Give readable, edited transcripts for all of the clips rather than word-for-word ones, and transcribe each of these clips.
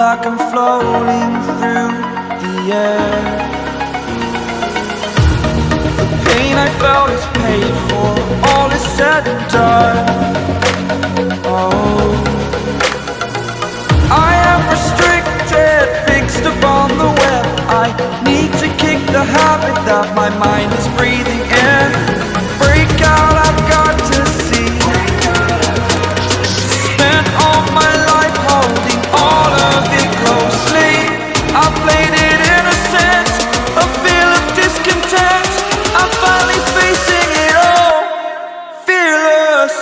like I'm floating through the air. The pain I felt is paid for, all is said and done. Oh, I am restricted, fixed upon the web. I need to kick the habit that my mind is breathing in. Break out, I've got to see. Spent all my life holding all of it closely. I played it innocent, a feel of discontent. I'm finally facing it all, fearless.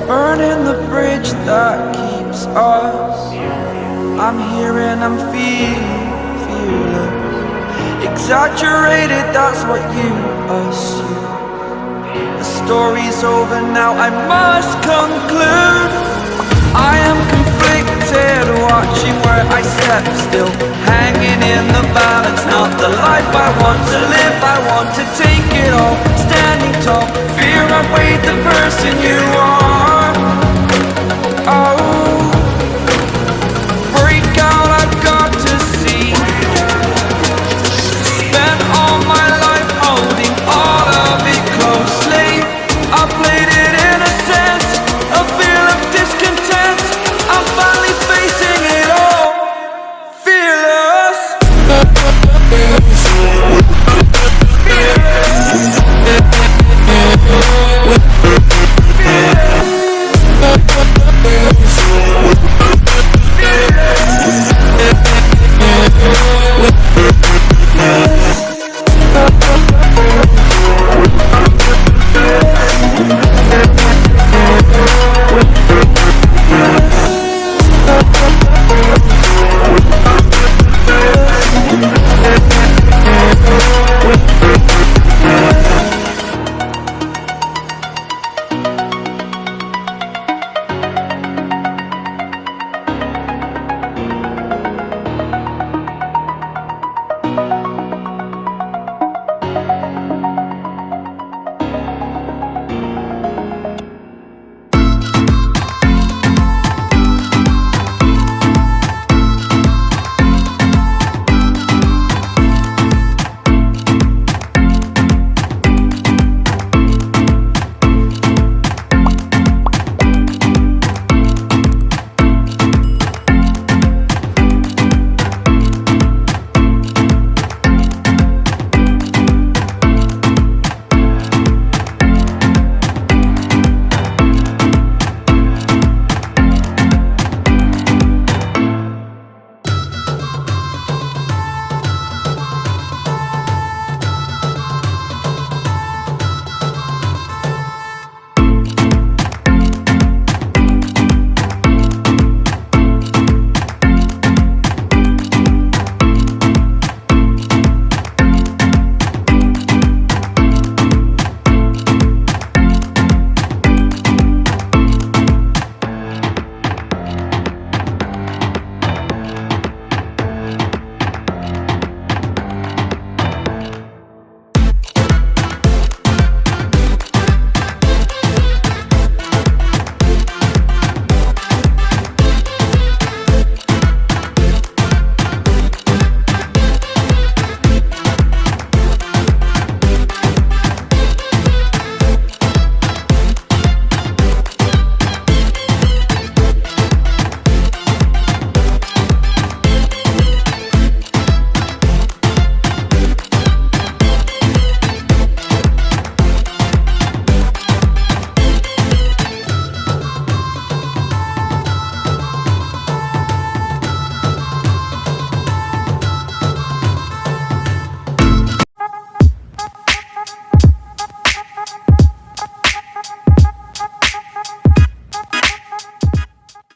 Burning the bridge that keeps us. I'm here and I'm feeling fearless. Exaggerated, that's what you assume. The story's over now, I must conclude. I am conflicted, watching where I step still, hanging in the balance, not the life I want to live.